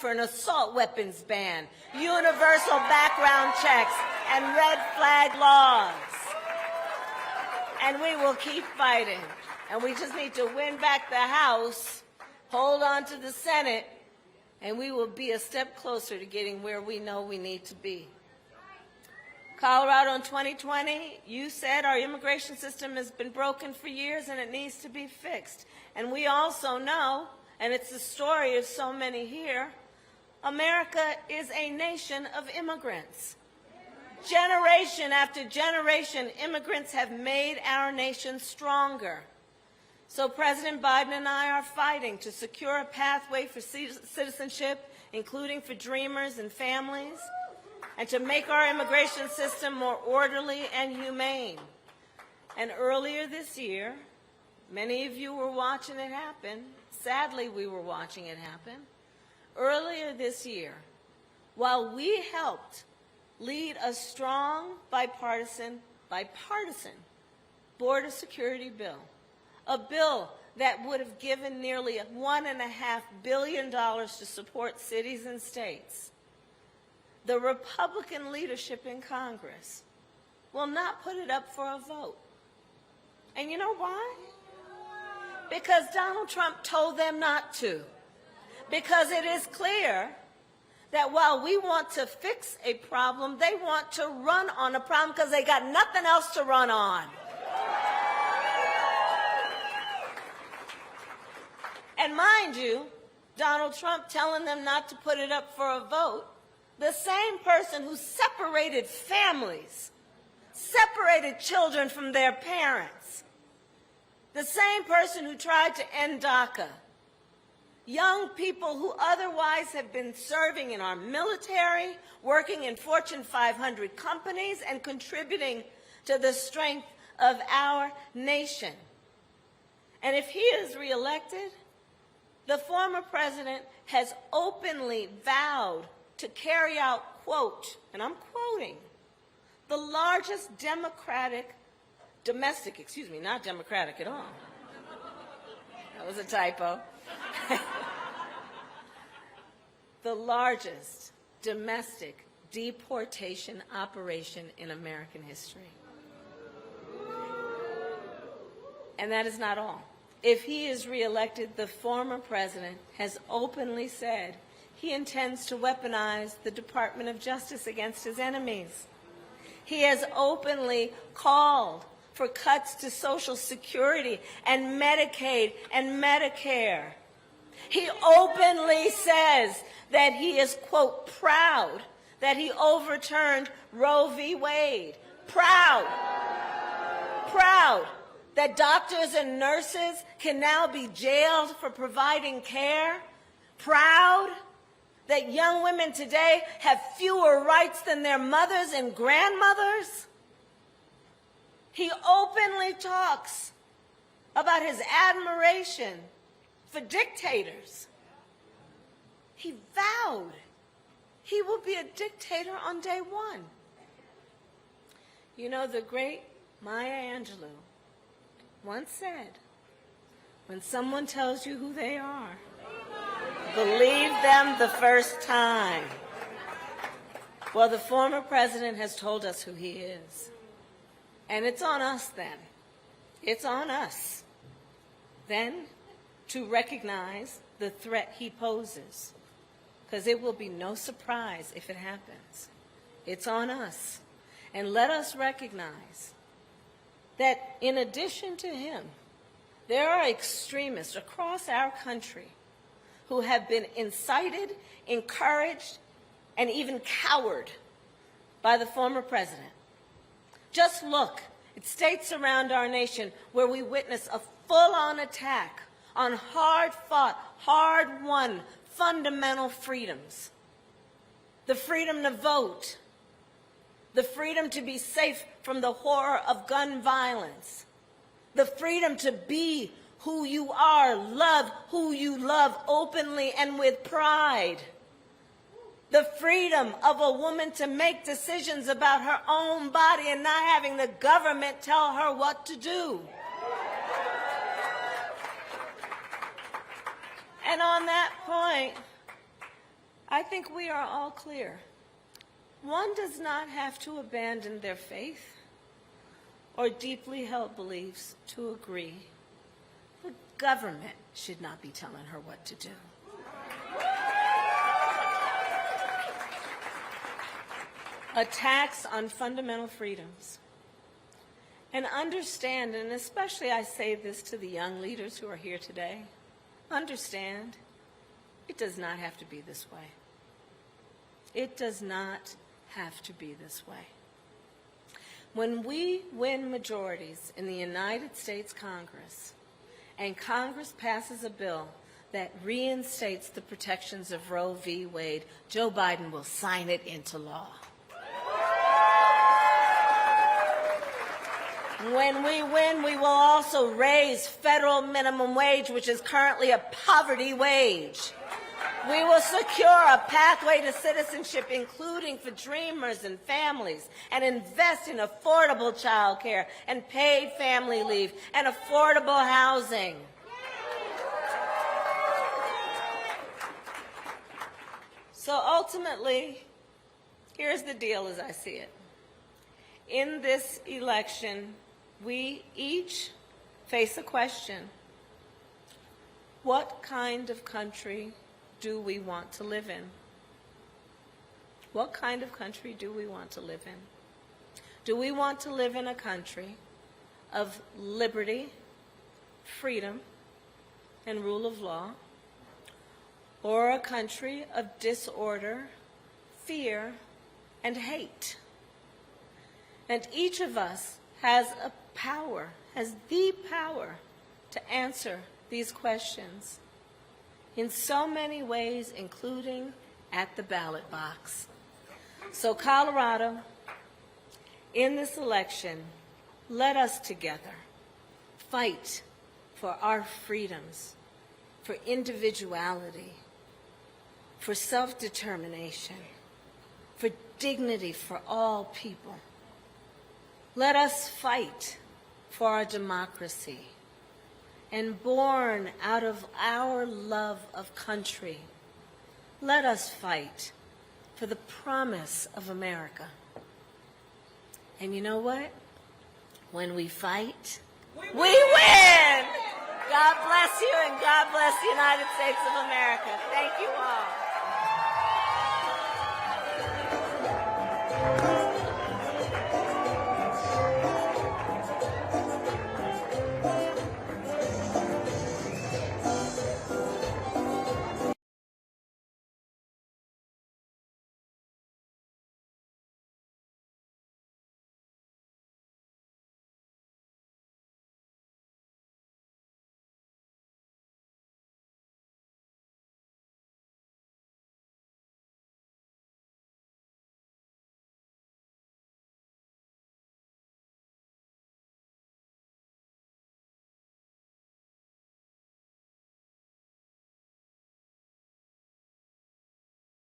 for an assault weapons ban, universal background checks, and red flag laws. And we will keep fighting. And we just need to win back the House, hold on to the Senate, and we will be a step closer to getting where we know we need to be. Colorado in 2020, you said our immigration system has been broken for years and it needs to be fixed. And we also know, and it's the story of so many here, America is a nation of immigrants. Generation after generation, immigrants have made our nation stronger. So President Biden and I are fighting to secure a pathway for citizenship, including for dreamers and families, and to make our immigration system more orderly and humane. And earlier this year, many of you were watching it happen. Sadly, we were watching it happen. Earlier this year, while we helped lead a strong bipartisan border security bill, a bill that would have given nearly $1.5 billion to support cities and states, the Republican leadership in Congress will not put it up for a vote. And you know why? Because Donald Trump told them not to. Because it is clear that while we want to fix a problem, they want to run on a problem because they got nothing else to run on. And mind you, Donald Trump telling them not to put it up for a vote, the same person who separated families, separated children from their parents, the same person who tried to end DACA, young people who otherwise have been serving in our military, working in Fortune 500 companies, and contributing to the strength of our nation. And if he is reelected, the former president has openly vowed to carry out, quote, and I'm quoting, the largest not democratic at all. That was a typo. The largest domestic deportation operation in American history. And that is not all. If he is reelected, the former president has openly said he intends to weaponize the Department of Justice against his enemies. He has openly called for cuts to Social Security and Medicaid and Medicare. He openly says that he is, quote, proud that he overturned Roe v. Wade. Proud that doctors and nurses can now be jailed for providing care. Proud that young women today have fewer rights than their mothers and grandmothers. He openly talks about his admiration for dictators. He vowed he will be a dictator on day one. You know, the great Maya Angelou once said, when someone tells you who they are, believe them the first time. Well, the former president has told us who he is. And it's on us then. It's on us then to recognize the threat he poses, because it will be no surprise if it happens. It's on us. And let us recognize that in addition to him, there are extremists across our country who have been incited, encouraged, and even cowered by the former president. Just look at states around our nation where we witness a full-on attack on hard-fought, hard-won fundamental freedoms. The freedom to vote, the freedom to be safe from the horror of gun violence, the freedom to be who you are, love who you love openly and with pride, the freedom of a woman to make decisions about her own body and not having the government tell her what to do. And on that point, I think we are all clear. One does not have to abandon their faith or deeply held beliefs to agree. The government should not be telling her what to do. Attacks on fundamental freedoms. And understand, and especially I say this to the young leaders who are here today, understand, it does not have to be this way. It does not have to be this way. When we win majorities in the United States Congress, and Congress passes a bill that reinstates the protections of Roe v. Wade, Joe Biden will sign it into law. When we win, we will also raise federal minimum wage, which is currently a poverty wage. We will secure a pathway to citizenship, including for dreamers and families, and invest in affordable child care and paid family leave and affordable housing. So ultimately, here's the deal as I see it. In this election, we each face a question. What kind of country do we want to live in? What kind of country do we want to live in? Do we want to live in a country of liberty, freedom, and rule of law, or a country of disorder, fear, and hate? And each of us has the power to answer these questions in so many ways, including at the ballot box. So Colorado, in this election, let us together fight for our freedoms, for individuality, for self-determination, for dignity for all people. Let us fight for our democracy, and born out of our love of country, let us fight for the promise of America. And you know what? When we fight, we win! God bless you, and God bless the United States of America. Thank you all.